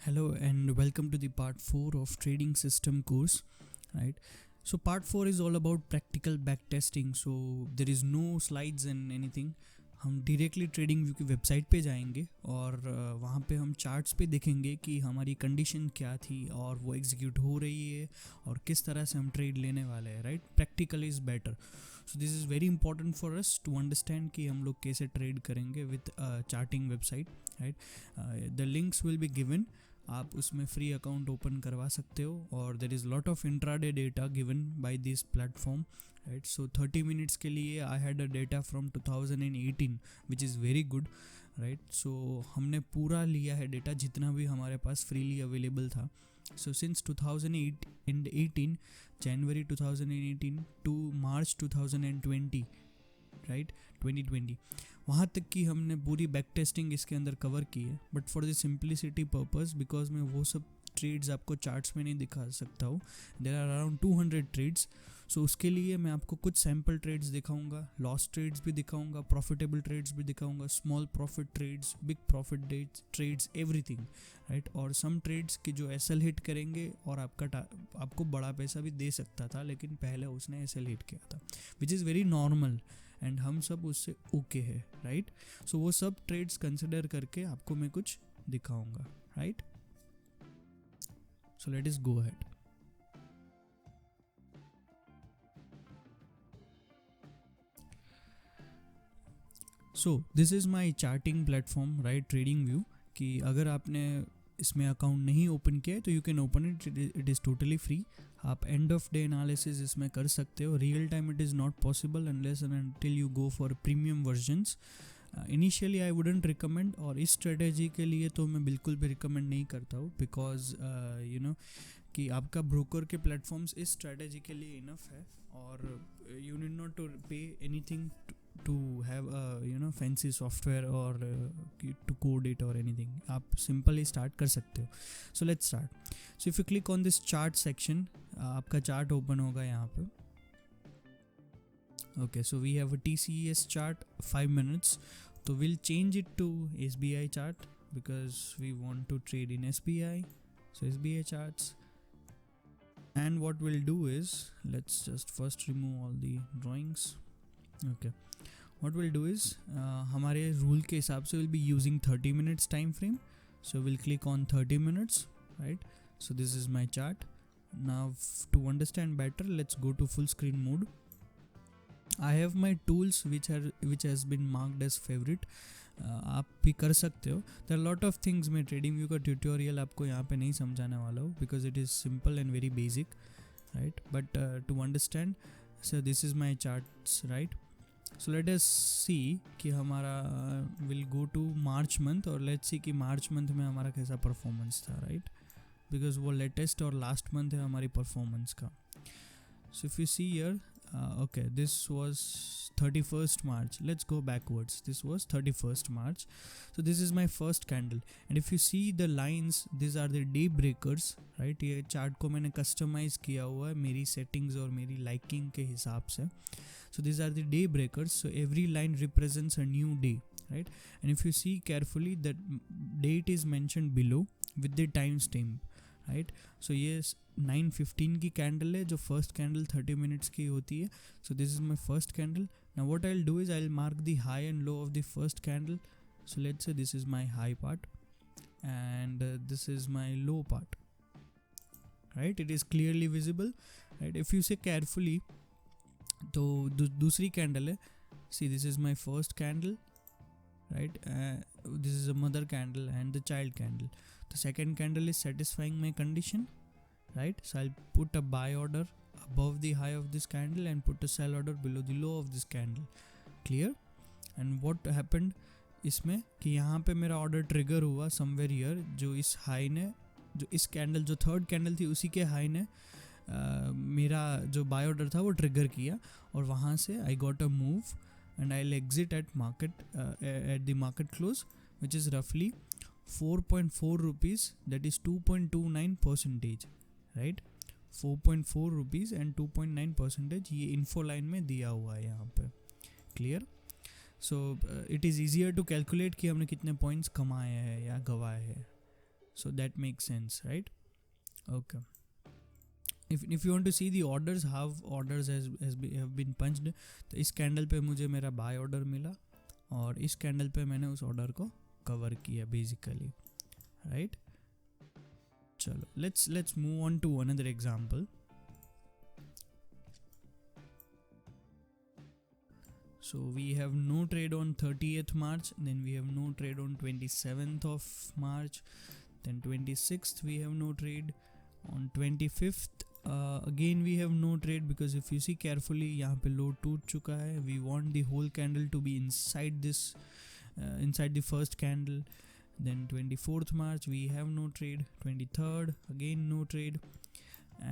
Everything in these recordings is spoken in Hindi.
Hello and welcome to the part 4 of trading system course, right? So part 4 is all about practical back testing. So there is no slides and anything. हम डायरेक्टली ट्रेडिंग व्यू की वेबसाइट पे जाएंगे और वहाँ पे हम चार्ट्स पे देखेंगे कि हमारी कंडीशन क्या थी और वो एग्जीक्यूट हो रही है और किस तरह से हम ट्रेड लेने वाले हैं, right? Practical is better. So this is very important for us to understand कि हम लोग कैसे ट्रेड करेंगे with charting website, right? The links will be given. आप उसमें फ्री अकाउंट ओपन करवा सकते हो और there is lot of intraday data given by this platform, right? So 30 minutes के लिए I had a data from 2018 which is very good, right? So हमने पूरा लिया है डेटा जितना भी हमारे पास फ्रीली अवेलेबल था. So since 2018 January 2018 to March 2020, right, 2020 वहाँ तक की हमने पूरी बैक टेस्टिंग इसके अंदर कवर की है. But for the simplicity purpose, because मैं वो सब ट्रेड्स आपको चार्ट्स में नहीं दिखा सकता हूँ. There are around 200 trades. So उसके लिए मैं आपको कुछ सैम्पल ट्रेड्स दिखाऊंगा, लॉस ट्रेड्स भी दिखाऊंगा, प्रॉफिटेबल ट्रेड्स भी दिखाऊंगा, small profit trades, big profit trades, everything, right? और सम ट्रेड्स की जो एसएल हिट करेंगे और आपको बड़ा पैसा भी दे सकता था, लेकिन पहले उसने एसएल हिट किया था, विच इज़ वेरी नॉर्मल एंड हम सब उससे ओके है, राइट? सो वो सब ट्रेड्स कंसिडर करके आपको मैं कुछ दिखाऊंगा, राइट? सो लेट इस go ahead. So this is my charting platform, right? Trading view. कि अगर आपने इसमें अकाउंट नहीं ओपन किया है तो you can open it. It is totally free. आप एंड ऑफ डे एनालिसिस इसमें कर सकते हो. Real time it is not possible unless and until you go for premium versions. Initially I wouldn't recommend, और इस स्ट्रेटेजी के लिए तो मैं बिल्कुल भी रिकमेंड नहीं करता हूँ, बिकॉज यू नो कि आपका ब्रोकर के प्लेटफॉर्म्स इस स्ट्रेटेजी के लिए इनफ है और you need not to pay anything to have a fancy software or to code it or anything. आप simply start कर सकते हो. So let's start. So if you click on this chart section, आपका chart open होगा यहाँ पे. Okay, so we have a TCS chart 5 minutes. So we'll change it to SBI chart because we want to trade in SBI. So SBI charts. And what we'll do is, let's just first remove all the drawings. Okay, what we'll do is हमारे रूल के हिसाब से we'll be using 30 minutes time frame. So we'll click on 30 minutes, right? So this is my chart. Now to understand better, let's go to full screen mode. I have my tools which has been marked as favorite. आप भी कर सकते हो. There are lot of things. मैं ट्रेडिंग व्यू का ट्यूटोरियल आपको यहाँ पे नहीं समझाने वाला हूँ because it is simple and very basic, right? But to understand, so this is my charts, right? So let us see कि हमारा will go to March month और let's see कि March month में हमारा कैसा परफॉर्मेंस था, right? Because वो लेटेस्ट और लास्ट मंथ है हमारी परफॉर्मेंस का. So if you see here, okay, this was 31st March. Let's go backwards. This was 31st March. So this is my first candle. And if you see the lines, these are the day breakers, right? ये चार्ट को मैंने कस्टमाइज़ किया हुआ है मेरी सेटिंग्स और मेरी लाइकिंग के हिसाब से. So these are the day breakers. So every line represents a new day, right? And if you see carefully, the date is mentioned below with the timestamp, right? So ये 9:15 की कैंडल है, जो फर्स्ट कैंडल 30 मिनट्स की होती है. सो this is my first candle. Now what I will do is I will mark the high and low of the first candle. So let's say this is my high part and this is my low part, right? It is clearly visible, right? If you से केयरफुली तो दूसरी कैंडल है. See this is my first candle, right? This is a mother candle and the child candle. The second candle is satisfying my condition, right? So I'll put a buy order above the high of this candle and put a sell order below the low of this candle. Clear? And what happened इसमें कि यहाँ पे मेरा ऑर्डर ट्रिगर हुआ समवेयर हियर, जो इस हाई ने, जो इस कैंडल, जो थर्ड कैंडल थी उसी के हाई ने मेरा जो बाय ऑर्डर था वो ट्रिगर किया और वहाँ से I got a move and I'll exit at the market close, which is roughly 4.4 rupees, that is 2.29%, right? 4.4 rupees and 2.9%, ये इन्फो लाइन में दिया हुआ है यहाँ पे. Clear? So it is easier to calculate कि हमने कितने पॉइंट्स कमाए हैं या गवाए हैं, so that makes sense, right? Okay. If you want to see the orders, how orders have been punched, तो इस कैंडल पे मुझे मेरा बाय ऑर्डर मिला और इस कैंडल पे मैंने उस ऑर्डर को कवर किया बेसिकली, राइट? चलो let's move on to another example. So we have no trade on 30th March, then we have no trade on 27th of March, then 26th we have no trade, on 25th again we have no trade, because if you see carefully यहाँ पे लो टूट चुका है. We want the whole candle to be inside this inside the first candle. Then 24th March we have no trade, 23rd again no trade,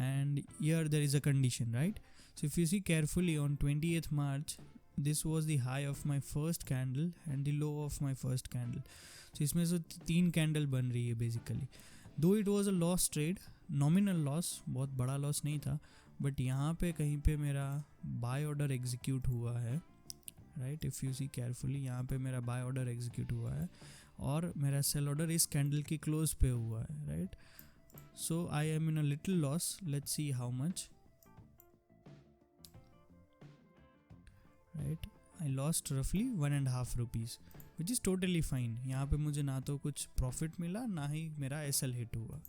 and here there is a condition, right? So if you see carefully on 20th March this was the high of my first candle and the low of my first candle. So इसमें से 3 कैंडल बन रही है बेसिकली. दो it was a loss trade, nominal loss, बहुत बड़ा लॉस नहीं था, बट यहाँ पे कहीं पे मेरा बाय ऑर्डर एग्जीक्यूट हुआ है, right? If you see carefully यहाँ पे मेरा बाय ऑर्डर एग्जीक्यूट हुआ है और मेरा सेल ऑर्डर इस कैंडल की क्लोज पे हुआ है, right? So I am in a little loss. Let's see how much, right? I lost रफली 1.5 rupees, which is totally fine. यहाँ पे मुझे ना तो कुछ प्रॉफिट मिला ना ही मेरा एसएल हिट हुआ,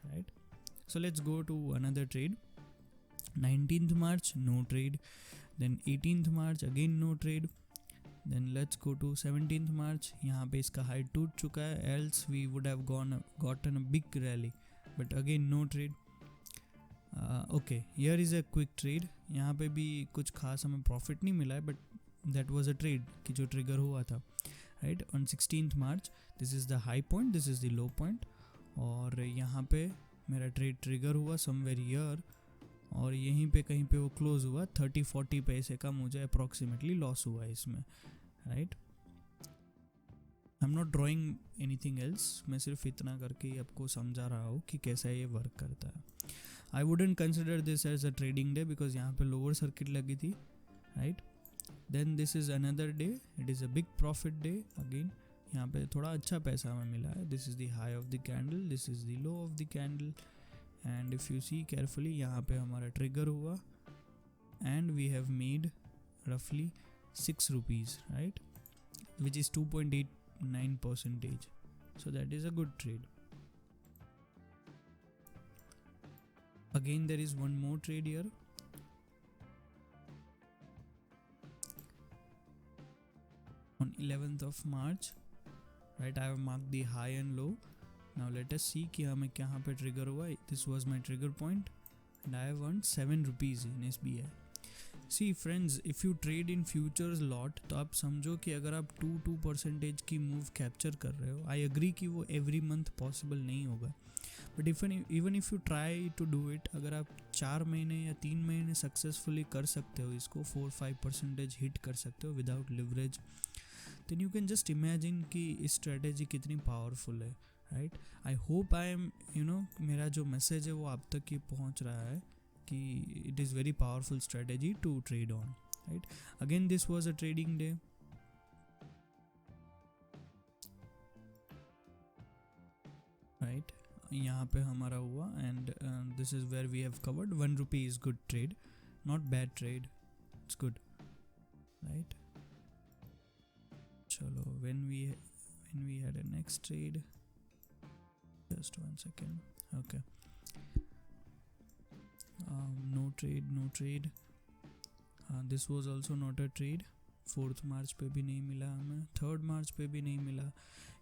right? So let's go to another trade. 19th March no trade, then 18th March again no trade, then let's go to 17th March. यहाँ पे इसका हाई टूट चुका है, else we would have gotten a big rally, but again no trade. Okay, here is a quick trade. यहाँ पे भी कुछ खास हमें प्रॉफिट नहीं मिला है, but that was a trade कि जो ट्रिगर हुआ था, right? On 16th March this is the high point, this is the low point, और यहाँ पे मेरा ट्रेड ट्रिगर हुआ somewhere here, और यहीं पे कहीं पे वो क्लोज हुआ. 30-40 पैसे का मुझे अप्रॉक्सीमेटली लॉस हुआ इसमें, right? I am not drawing anything else, मैं सिर्फ इतना करके आपको समझा रहा हूँ कि कैसा ये वर्क करता है. I wouldn't consider this as a trading day because यहाँ पे लोअर सर्किट लगी थी, right? Then this is another day, it is a big profit day again. यहाँ पे थोड़ा अच्छा पैसा हमें मिला है. This is the high of the candle, this is the low of the candle, and if you see carefully यहाँ पे हमारा ट्रिगर हुआ एंड वी हैव मेड रफली 6 rupees, right? Which is 2.89%. So that is a good trade. Again there is one more trade here. On 11th of March, right, I have marked the high and low. Now let us see कि हमें कहाँ पे ट्रिगर हुआ. This was my trigger point and I have earned 7 rupees in SBI. See friends, if you trade in futures lot, तो आप समझो कि अगर आप 2% की मूव कैप्चर कर रहे हो, आई एग्री कि वो एवरी मंथ पॉसिबल नहीं होगा, but even if you try to do it, अगर आप 4 महीने या 3 महीने सक्सेसफुली कर सकते हो इसको, 4-5% हिट कर सकते हो without leverage, then you can just imagine कि इस स्ट्रेटेजी कितनी पावरफुल है, right? I hope I am मेरा जो मैसेज है वो आप तक ही पहुंच रहा है कि it is very powerful strategy to trade on, right? Again this was a trading day, right? यहाँ पे हमारा हुआ and this is where we have covered 1 rupee is good trade, not bad trade, it's good, right? चलो when we had a next trade, just 1 second, okay. No trade. This was also not a trade. 4th March पे भी नहीं मिला हमें, 3rd March पे भी नहीं मिला.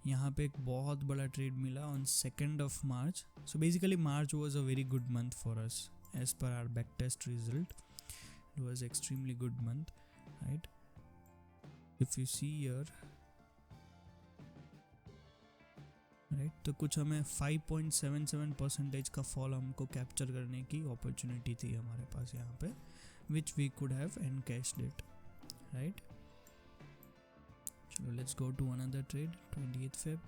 यहाँ पे एक बहुत बड़ा ट्रेड मिला on 2nd of March. So basically March was a very good month for us as per our backtest result. It was extremely good month, right? If you see here, right, तो कुछ हमें 5.77% का फॉल हमको कैप्चर करने की अपॉर्चुनिटी थी हमारे पास यहाँ पे, which we could have encashed it, right? चलो let's go to another trade. 28th Feb.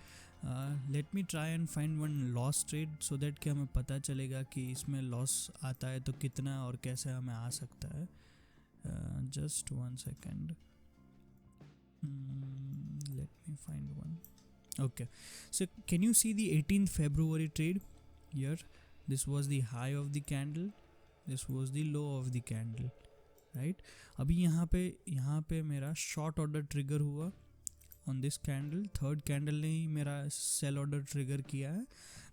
Let me try and find one loss trade so that कि हमें पता चलेगा कि इसमें लॉस आता है तो कितना और कैसे हमें आ सकता है. Just 1 second, let me find one. Okay, so can you see the 18th February trade here? This was the high of the candle, this was the low of the candle, right? अभी यहाँ पे मेरा शॉर्ट ऑर्डर ट्रिगर हुआ on this candle, third candle ने ही मेरा सेल ऑर्डर ट्रिगर किया है,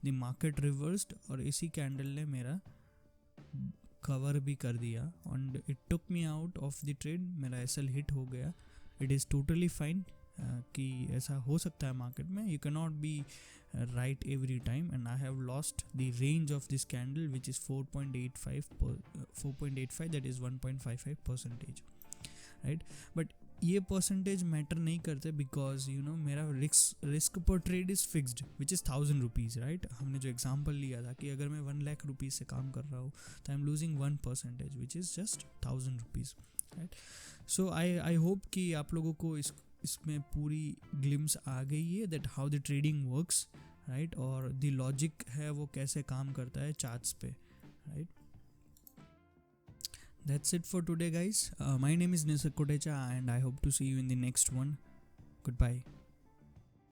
द मार्केट रिवर्स्ड और इसी कैंडल ने मेरा कवर भी कर दिया and it took me out of the trade, मेरा एसएल हिट हो गया. इट इज़ टोटली फाइन कि ऐसा हो सकता है मार्केट में, you can not be right every time, and I have lost the range of this candle which is 4.85, that is 1.55%, right? But ये परसेंटेज मैटर नहीं करते बिकॉज यू नो मेरा रिस्क पर trade is fixed which is 1000 rupees, right? हमने जो एग्जांपल लिया था कि अगर मैं 1 लाख रुपीज़ से काम कर रहा हूँ तो I am losing 1% which is just 1000 rupees, right? So I hope कि आप लोगों को इसमें पूरी ग्लिम्स आ गई है that how the trading works, right? और द लॉजिक है वो कैसे काम करता है चार्ट्स पे, right? That's it for today, guys. My name is Nisarg Kotecha, and I hope to see you in the next one. Goodbye.